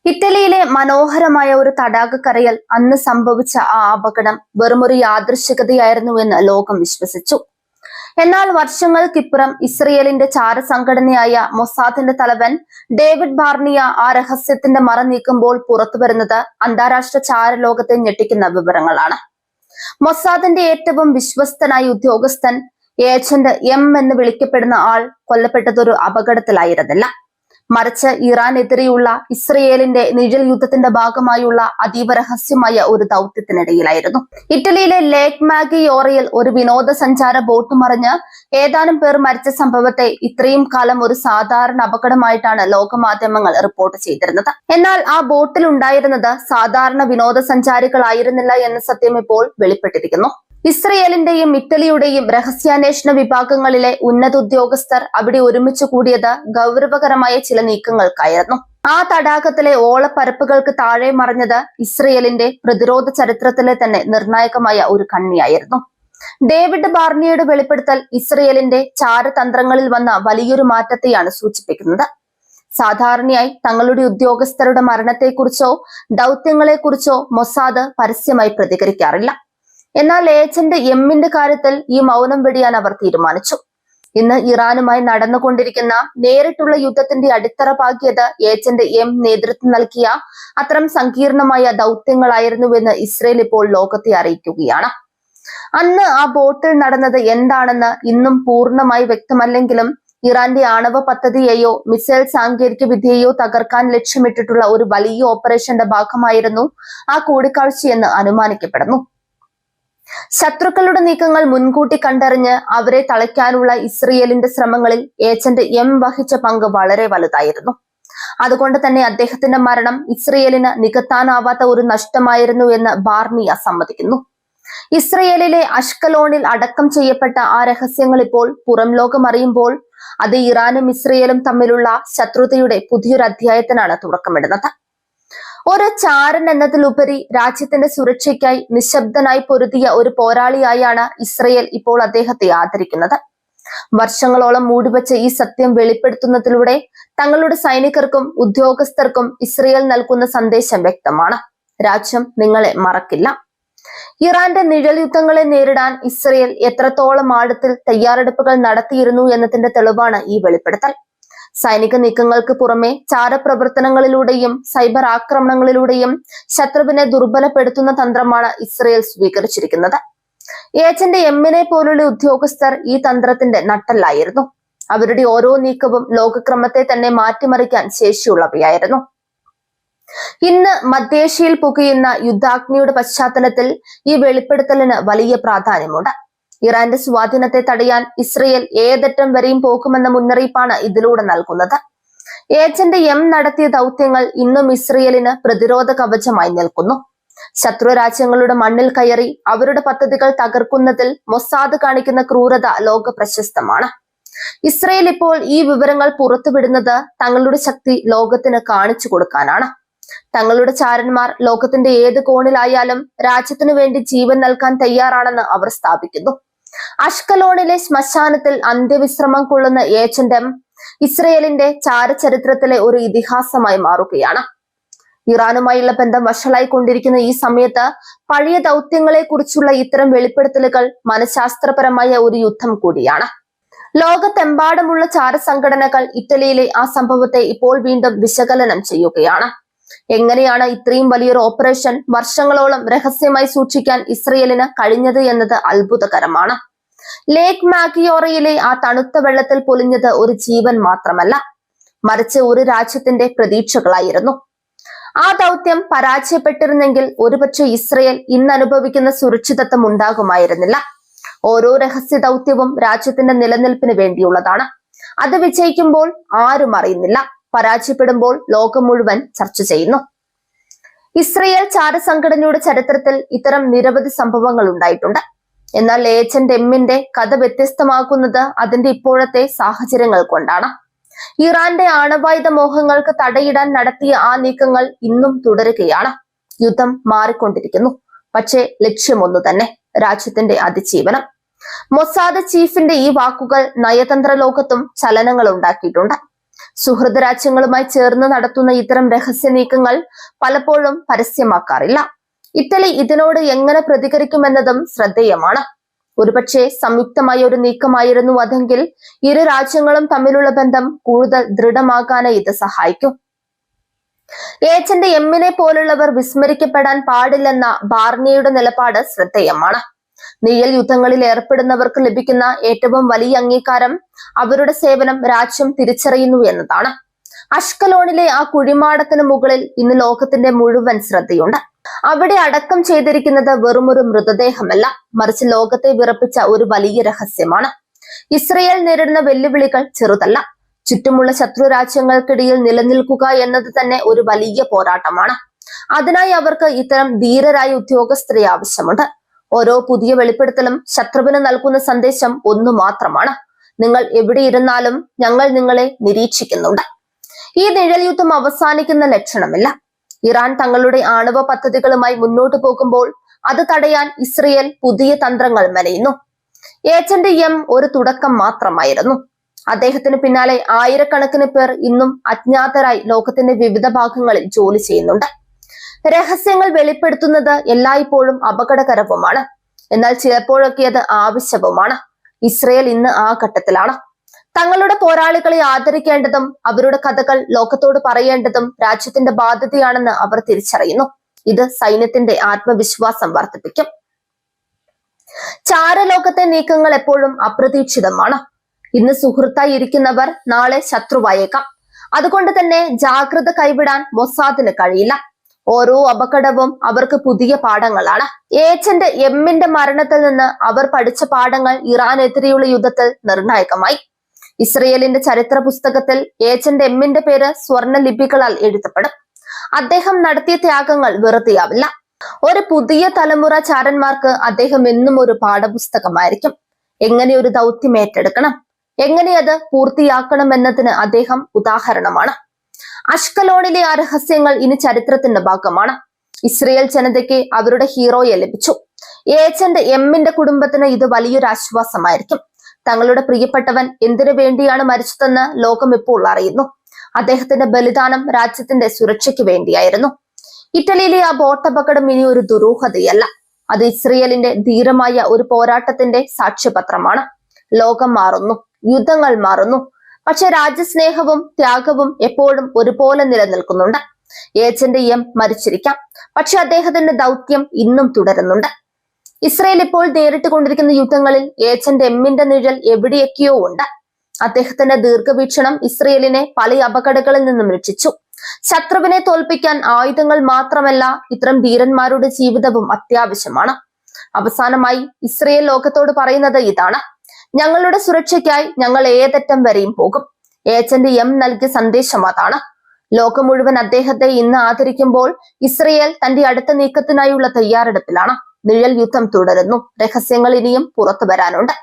ഇറ്റലിയിലെ മനോഹരമായ ഒരു തടാകക്കരയിൽ അന്ന് സംഭവിച്ച ആ അപകടം വെറുമൊരു യാദൃശ്ചികതയായിരുന്നുവെന്ന് ലോകം വിശ്വസിച്ചു. എന്നാൽ വർഷങ്ങൾക്കിപ്പുറം ഇസ്രയേലിന്റെ ചാരസംഘടനയായ മൊസാദിന്റെ തലവൻ ഡേവിഡ് ബാർണിയ ആ രഹസ്യത്തിന്റെ മറ നീക്കുമ്പോൾ പുറത്തുവരുന്നത് അന്താരാഷ്ട്ര ചാരലോകത്തെ ഞെട്ടിക്കുന്ന വിവരങ്ങളാണ്. മൊസാദിന്റെ ഏറ്റവും വിശ്വസ്തനായ ഉദ്യോഗസ്ഥൻ ഏജന്റ് എം എന്ന് വിളിക്കപ്പെടുന്ന ആൾ കൊല്ലപ്പെട്ടതൊരു അപകടത്തിലായിരുന്നില്ല, മറിച്ച് ഇറാനെതിരെയുള്ള ഇസ്രയേലിന്റെ നിഴൽ യുദ്ധത്തിന്റെ ഭാഗമായുള്ള അതീവ രഹസ്യമായ ഒരു ദൗത്യത്തിനിടയിലായിരുന്നു. ഇറ്റലിയിലെ ലേക്ക് മാഗിയോറയിൽ ഒരു വിനോദസഞ്ചാര ബോട്ട് മറിഞ്ഞ് ഏതാനും പേർ മരിച്ച സംഭവത്തെ ഇത്രയും കാലം ഒരു സാധാരണ അപകടമായിട്ടാണ് ലോകമാധ്യമങ്ങൾ റിപ്പോർട്ട് ചെയ്തിരുന്നത്. എന്നാൽ ആ ബോട്ടിൽ ഉണ്ടായിരുന്നത് സാധാരണ വിനോദസഞ്ചാരികളായിരുന്നില്ല എന്ന സത്യം ഇപ്പോൾ വെളിപ്പെട്ടിരിക്കുന്നു. ഇസ്രയേലിന്റെയും ഇറ്റലിയുടെയും രഹസ്യാന്വേഷണ വിഭാഗങ്ങളിലെ ഉന്നത ഉദ്യോഗസ്ഥർ അവിടെ ഒരുമിച്ച് കൂടിയത് ഗൗരവകരമായ ചില നീക്കങ്ങൾക്കായിരുന്നു. ആ തടാകത്തിലെ ഓളപ്പരപ്പുകൾക്ക് താഴെ മറഞ്ഞത് ഇസ്രയേലിന്റെ പ്രതിരോധ ചരിത്രത്തിലെ തന്നെ നിർണായകമായ ഒരു കണ്ണിയായിരുന്നു. ഡേവിഡ് ബാർണിയയുടെ വെളിപ്പെടുത്തൽ ഇസ്രയേലിന്റെ ചാരതന്ത്രങ്ങളിൽ വന്ന വലിയൊരു മാറ്റത്തെയാണ് സൂചിപ്പിക്കുന്നത്. സാധാരണയായി തങ്ങളുടെ ഉദ്യോഗസ്ഥരുടെ മരണത്തെക്കുറിച്ചോ ദൗത്യങ്ങളെക്കുറിച്ചോ മൊസാദ് പരസ്യമായി പ്രതികരിക്കാറില്ല. എന്നാൽ ഏജന്റ് എമ്മിന്റെ കാര്യത്തിൽ ഈ മൗനം വെടിയാൻ അവർ തീരുമാനിച്ചു. ഇന്ന് ഇറാനുമായി നടന്നുകൊണ്ടിരിക്കുന്ന നേരിട്ടുള്ള യുദ്ധത്തിന്റെ അടിത്തറ പാകിയത് ഏജന്റ് എം നേതൃത്വം നൽകിയ അത്തരം സങ്കീർണമായ ദൗത്യങ്ങളായിരുന്നുവെന്ന് ഇസ്രയേൽ ഇപ്പോൾ ലോകത്തെ അറിയിക്കുകയാണ്. അന്ന് ആ ബോട്ടിൽ നടന്നത് എന്താണെന്ന് ഇന്നും പൂർണ്ണമായി വ്യക്തമല്ലെങ്കിലും ഇറാന്റെ ആണവ പദ്ധതിയെയോ മിസൈൽ സാങ്കേതിക വിദ്യയെയോ തകർക്കാൻ ലക്ഷ്യമിട്ടിട്ടുള്ള ഒരു വലിയ ഓപ്പറേഷന്റെ ഭാഗമായിരുന്നു ആ കൂടിക്കാഴ്ചയെന്ന് അനുമാനിക്കപ്പെടുന്നു. ശത്രുക്കളുടെ നീക്കങ്ങൾ മുൻകൂട്ടി കണ്ടറിഞ്ഞ് അവരെ തളയ്ക്കാനുള്ള ഇസ്രയേലിന്റെ ശ്രമങ്ങളിൽ ഏജന്റ് എം വഹിച്ച പങ്ക് വളരെ വലുതായിരുന്നു. അതുകൊണ്ട് തന്നെ അദ്ദേഹത്തിന്റെ മരണം ഇസ്രയേലിന് നികത്താനാവാത്ത ഒരു നഷ്ടമായിരുന്നു എന്ന് ബാർണിയ സമ്മതിക്കുന്നു. ഇസ്രയേലിലെ അഷ്കലോണിൽ അടക്കം ചെയ്യപ്പെട്ട ആ രഹസ്യങ്ങൾ ഇപ്പോൾ പുറം ലോകം അറിയുമ്പോൾ അത് ഇറാനും ഇസ്രയേലും തമ്മിലുള്ള ശത്രുതയുടെ പുതിയൊരു അധ്യായത്തിനാണ് തുടക്കമിടുന്നത്. ഒരു ചാരൻ എന്നതിലുപരി രാജ്യത്തിന്റെ സുരക്ഷയ്ക്കായി നിശബ്ദനായി പൊരുതിയ ഒരു പോരാളിയായാണ് ഇസ്രയേൽ ഇപ്പോൾ അദ്ദേഹത്തെ ആദരിക്കുന്നത്. വർഷങ്ങളോളം മൂടിവെച്ച ഈ സത്യം വെളിപ്പെടുത്തുന്നതിലൂടെ തങ്ങളുടെ സൈനികർക്കും ഉദ്യോഗസ്ഥർക്കും ഇസ്രയേൽ നൽകുന്ന സന്ദേശം വ്യക്തമാണ്: രാജ്യം നിങ്ങളെ മറക്കില്ല. ഇറാന്റെ നിഴൽ യുദ്ധങ്ങളെ നേരിടാൻ ഇസ്രയേൽ എത്രത്തോളം ആഴത്തിൽ തയ്യാറെടുപ്പുകൾ നടത്തിയിരുന്നു എന്നതിന്റെ തെളിവാണ് ഈ വെളിപ്പെടുത്തൽ. സൈനിക നീക്കങ്ങൾക്ക് പുറമെ ചാരപ്രവർത്തനങ്ങളിലൂടെയും സൈബർ ആക്രമണങ്ങളിലൂടെയും ശത്രുവിനെ ദുർബലപ്പെടുത്തുന്ന തന്ത്രമാണ് ഇസ്രയേൽ സ്വീകരിച്ചിരിക്കുന്നത്. ഏജന്റ് എമ്മിനെ പോലുള്ള ഉദ്യോഗസ്ഥർ ഈ തന്ത്രത്തിന്റെ നട്ടെല്ലായിരുന്നു. അവരുടെ ഓരോ നീക്കവും ലോകക്രമത്തെ തന്നെ മാറ്റിമറിക്കാൻ ശേഷിയുള്ളവയായിരുന്നു. ഇന്ന് മധ്യേഷ്യയിൽ പുകയുന്ന യുദ്ധാഗ്നിയുടെ പശ്ചാത്തലത്തിൽ ഈ വെളിപ്പെടുത്തലിന് വലിയ പ്രാധാന്യമുണ്ട്. ഇറാന്റെ സ്വാധീനത്തെ തടയാൻ ഇസ്രയേൽ ഏതറ്റം വരെയും പോകുമെന്ന മുന്നറിയിപ്പാണ് ഇതിലൂടെ നൽകുന്നത്. ഏജന്റ് എം നടത്തിയ ദൗത്യങ്ങൾ ഇന്നും ഇസ്രയേലിന് പ്രതിരോധ കവചമായി നിൽക്കുന്നു. ശത്രു രാജ്യങ്ങളുടെ മണ്ണിൽ കയറി അവരുടെ പദ്ധതികൾ തകർക്കുന്നതിൽ മൊസാദ് കാണിക്കുന്ന ക്രൂരത ലോക പ്രശസ്തമാണ്. ഇസ്രയേൽ ഇപ്പോൾ ഈ വിവരങ്ങൾ പുറത്തുവിടുന്നത് തങ്ങളുടെ ശക്തി ലോകത്തിന് കാണിച്ചു കൊടുക്കാനാണ്. തങ്ങളുടെ ചാരന്മാർ ലോകത്തിന്റെ ഏത് കോണിലായാലും രാജ്യത്തിനു വേണ്ടി ജീവൻ നൽകാൻ തയ്യാറാണെന്ന് അവർ സ്ഥാപിക്കുന്നു. അഷ്കലോണിലെ ശ്മശാനത്തിൽ അന്ത്യവിശ്രമം കൊള്ളുന്ന ഏജന്റ് എം ഇസ്രയേലിന്റെ ചാരചരിത്രത്തിലെ ഒരു ഇതിഹാസമായി മാറുകയാണ്. ഇറാനുമായുള്ള ബന്ധം വഷളായിക്കൊണ്ടിരിക്കുന്ന ഈ സമയത്ത് പഴയ ദൗത്യങ്ങളെ കുറിച്ചുള്ള ഇത്തരം വെളിപ്പെടുത്തലുകൾ മനഃശാസ്ത്രപരമായ ഒരു യുദ്ധം കൂടിയാണ്. ലോകത്തെമ്പാടുമുള്ള ചാരസംഘടനകൾ ഇറ്റലിയിലെ ആ സംഭവത്തെ ഇപ്പോൾ വീണ്ടും വിശകലനം ചെയ്യുകയാണ്. എങ്ങനെയാണ് ഇത്രയും വലിയൊരു ഓപ്പറേഷൻ വർഷങ്ങളോളം രഹസ്യമായി സൂക്ഷിക്കാൻ ഇസ്രയേലിന് കഴിഞ്ഞത് എന്നത് അത്ഭുതകരമാണ്. ലേക്ക് മാഗിയോറയിലെ ആ തണുത്ത വെള്ളത്തിൽ പൊലിഞ്ഞത് ഒരു ജീവൻ മാത്രമല്ല, മറിച്ച് ഒരു രാജ്യത്തിന്റെ പ്രതീക്ഷകളായിരുന്നു. ആ ദൗത്യം പരാജയപ്പെട്ടിരുന്നെങ്കിൽ ഒരുപക്ഷെ ഇസ്രയേൽ ഇന്ന് അനുഭവിക്കുന്ന സുരക്ഷിതത്വം ഉണ്ടാകുമായിരുന്നില്ല. ഓരോ രഹസ്യ ദൗത്യവും രാജ്യത്തിന്റെ നിലനിൽപ്പിന് വേണ്ടിയുള്ളതാണ്. അത് വിജയിക്കുമ്പോൾ ആരും അറിയുന്നില്ല, പരാജയപ്പെടുമ്പോൾ ലോകം മുഴുവൻ ചർച്ച ചെയ്യുന്നു. ഇസ്രയേൽ ചാരസംഘടനയുടെ ചരിത്രത്തിൽ ഇത്തരം നിരവധി സംഭവങ്ങൾ ഉണ്ടായിട്ടുണ്ട്. എന്നാൽ ഏജന്റ് എമ്മിന്റെ കഥ വ്യത്യസ്തമാക്കുന്നത് അതിന്റെ ഇപ്പോഴത്തെ സാഹചര്യങ്ങൾ കൊണ്ടാണ്. ഇറാന്റെ ആണവായുധ മോഹങ്ങൾക്ക് തടയിടാൻ നടത്തിയ ആ നീക്കങ്ങൾ ഇന്നും തുടരുകയാണ്. യുദ്ധം മാറിക്കൊണ്ടിരിക്കുന്നു, പക്ഷേ ലക്ഷ്യം ഒന്നു തന്നെ: രാജ്യത്തിന്റെ അതിജീവനം. മൊസാദ് ചീഫിന്റെ ഈ വാക്കുകൾ നയതന്ത്ര ലോകത്തും ചലനങ്ങൾ ഉണ്ടാക്കിയിട്ടുണ്ട്. സുഹൃദ രാജ്യങ്ങളുമായി ചേർന്ന് നടത്തുന്ന ഇത്തരം രഹസ്യ നീക്കങ്ങൾ പലപ്പോഴും പരസ്യമാക്കാറില്ല. ഇറ്റലി ഇതിനോട് എങ്ങനെ പ്രതികരിക്കുമെന്നതും ശ്രദ്ധേയമാണ്. ഒരുപക്ഷെ സംയുക്തമായ ഒരു നീക്കമായിരുന്നു അതെങ്കിൽ ഇരു രാജ്യങ്ങളും തമ്മിലുള്ള ബന്ധം കൂടുതൽ ദൃഢമാക്കാനായി ഇത് സഹായിക്കും. ഏജന്റ് എമ്മിനെ പോലുള്ളവർ വിസ്മരിക്കപ്പെടാൻ പാടില്ലെന്ന ബാർണിയയുടെ നിലപാട് ശ്രദ്ധേയമാണ്. നിഴൽ യുദ്ധങ്ങളിൽ ഏർപ്പെടുന്നവർക്ക് ലഭിക്കുന്ന ഏറ്റവും വലിയ അംഗീകാരം അവരുടെ സേവനം രാജ്യം തിരിച്ചറിയുന്നു എന്നതാണ്. അഷ്കലോണിലെ ആ കുഴിമാടത്തിന് മുകളിൽ ഇന്ന് ലോകത്തിന്റെ മുഴുവൻ ശ്രദ്ധയുണ്ട്. അവിടെ അടക്കം ചെയ്തിരിക്കുന്നത് വെറുമൊരു മൃതദേഹമല്ല, മറിച്ച് ലോകത്തെ വിറപ്പിച്ച ഒരു വലിയ രഹസ്യമാണ്. ഇസ്രയേൽ നേരിടുന്ന വെല്ലുവിളികൾ ചെറുതല്ല. ചുറ്റുമുള്ള ശത്രു രാജ്യങ്ങൾക്കിടയിൽ നിലനിൽക്കുക എന്നത് തന്നെ ഒരു വലിയ പോരാട്ടമാണ്. അതിനായി അവർക്ക് ഇത്തരം ധീരരായ ഉദ്യോഗസ്ഥരെ ആവശ്യമുണ്ട്. ഓരോ പുതിയ വെളിപ്പെടുത്തലും ശത്രുവിന് നൽകുന്ന സന്ദേശം ഒന്നു മാത്രമാണ്: നിങ്ങൾ എവിടെ ഇരുന്നാലും ഞങ്ങൾ നിങ്ങളെ നിരീക്ഷിക്കുന്നുണ്ട്. ഈ നിഴൽ യുദ്ധം അവസാനിക്കുന്ന ലക്ഷണമില്ല. ഇറാൻ തങ്ങളുടെ ആണവ പദ്ധതികളുമായി മുന്നോട്ട് പോകുമ്പോൾ അത് തടയാൻ ഇസ്രയേൽ പുതിയ തന്ത്രങ്ങൾ മെനയുന്നു. ഏജന്റ് എം ഒരു തുടക്കം മാത്രമായിരുന്നു. അദ്ദേഹത്തിന് പിന്നാലെ ആയിരക്കണക്കിന് പേർ ഇന്നും അജ്ഞാതരായി ലോകത്തിന്റെ വിവിധ ഭാഗങ്ങളിൽ ജോലി ചെയ്യുന്നുണ്ട്. രഹസ്യങ്ങൾ വെളിപ്പെടുത്തുന്നത് എല്ലായ്പ്പോഴും അപകടകരവുമാണ്, എന്നാൽ ചിലപ്പോഴൊക്കെ അത് ആവശ്യവുമാണ്. ഇസ്രയേൽ ഇന്ന് ആ ഘട്ടത്തിലാണ്. തങ്ങളുടെ പോരാളികളെ ആദരിക്കേണ്ടതും അവരുടെ കഥകൾ ലോകത്തോട് പറയേണ്ടതും രാജ്യത്തിന്റെ ബാധ്യതയാണെന്ന് അവർ തിരിച്ചറിയുന്നു. ഇത് സൈന്യത്തിന്റെ ആത്മവിശ്വാസം വർദ്ധിപ്പിക്കും. ചാരലോകത്തെ നീക്കങ്ങൾ എപ്പോഴും അപ്രതീക്ഷിതമാണ്. ഇന്ന് സുഹൃത്തായി ഇരിക്കുന്നവർ നാളെ ശത്രുവായേക്കാം. അതുകൊണ്ട് തന്നെ ജാഗ്രത കൈവിടാൻ മൊസാദിന് കഴിയില്ല. ഓരോ അപകടവും അവർക്ക് പുതിയ പാഠങ്ങളാണ്. ഏജന്റ് എമ്മിന്റെ മരണത്തിൽ നിന്ന് അവർ പഠിച്ച പാഠങ്ങൾ ഇറാനെതിരെയുള്ള യുദ്ധത്തിൽ നിർണായകമായി. ഇസ്രയേലിന്റെ ചരിത്ര പുസ്തകത്തിൽ ഏജന്റ് എമ്മിന്റെ പേര് സ്വർണ്ണ ലിപികളാൽ എഴുതപ്പെടും. അദ്ദേഹം നടത്തിയ ത്യാഗങ്ങൾ വെറുതെയാവില്ല. ഒരു പുതിയ തലമുറ ചാരന്മാർക്ക് അദ്ദേഹം എന്നും ഒരു പാഠപുസ്തകമായിരിക്കും. എങ്ങനെ ഒരു ദൗത്യം ഏറ്റെടുക്കണം, എങ്ങനെ അത് പൂർത്തിയാക്കണം എന്നതിന് അദ്ദേഹം ഉദാഹരണമാണ്. അഷ്കലോണിലെ ആ രഹസ്യങ്ങൾ ഇനി ചരിത്രത്തിന്റെ ഭാഗമാണ്. ഇസ്രയേൽ ജനതയ്ക്ക് അവരുടെ ഹീറോയെ ലഭിച്ചു. ഏജന്റ് എമ്മിന്റെ കുടുംബത്തിന് ഇത് വലിയൊരു ആശ്വാസമായിരിക്കും. തങ്ങളുടെ പ്രിയപ്പെട്ടവൻ എന്തിനു വേണ്ടിയാണ് മരിച്ചതെന്ന് ലോകം ഇപ്പോൾ അറിയുന്നു. അദ്ദേഹത്തിന്റെ ബലിദാനം രാജ്യത്തിന്റെ സുരക്ഷയ്ക്ക് വേണ്ടിയായിരുന്നു. ഇറ്റലിയിലെ ആ ബോട്ടപകടം ഇനി ഒരു ദുരൂഹതയല്ല, അത് ഇസ്രയേലിന്റെ ധീരമായ ഒരു പോരാട്ടത്തിന്റെ സാക്ഷ്യപത്രമാണ്. ലോകം മാറുന്നു, യുദ്ധങ്ങൾ മാറുന്നു, പക്ഷെ രാജ്യസ്നേഹവും ത്യാഗവും എപ്പോഴും ഒരുപോലെ നിലനിൽക്കുന്നുണ്ട്. ഏജന്റ് എം മരിച്ചിരിക്കാം, പക്ഷെ അദ്ദേഹത്തിന്റെ ദൗത്യം ഇന്നും തുടരുന്നുണ്ട്. ഇസ്രയേൽ ഇപ്പോൾ നേരിട്ട് കൊണ്ടിരിക്കുന്ന യുദ്ധങ്ങളിൽ ഏജന്റ് എമ്മിന്റെ നിഴൽ എവിടെയൊക്കെയോ ഉണ്ട്. അദ്ദേഹത്തിന്റെ ദീർഘവീക്ഷണം ഇസ്രയേലിനെ പല അപകടങ്ങളിൽ നിന്നും രക്ഷിച്ചു. ശത്രുവിനെ തോൽപ്പിക്കാൻ ആയുധങ്ങൾ മാത്രമല്ല, ഇത്തരം ധീരന്മാരുടെ ജീവിതവും അത്യാവശ്യമാണ്. അവസാനമായി ഇസ്രയേൽ ലോകത്തോട് പറയുന്നത് ഇതാണ്: ഞങ്ങളുടെ സുരക്ഷയ്ക്കായി ഞങ്ങൾ ഏതറ്റം വരെയും പോകും. ഏജന്റ് എം നൽകിയ സന്ദേശം അതാണ്. ലോകം മുഴുവൻ അദ്ദേഹത്തെ ഇന്ന് ആദരിക്കുമ്പോൾ ഇസ്രയേൽ തന്റെ അടുത്ത നീക്കത്തിനായുള്ള തയ്യാറെടുപ്പിലാണ്. നിഴൽ യുദ്ധം തുടരുന്നു. രഹസ്യങ്ങൾ ഇനിയും പുറത്തു വരാനുണ്ട്.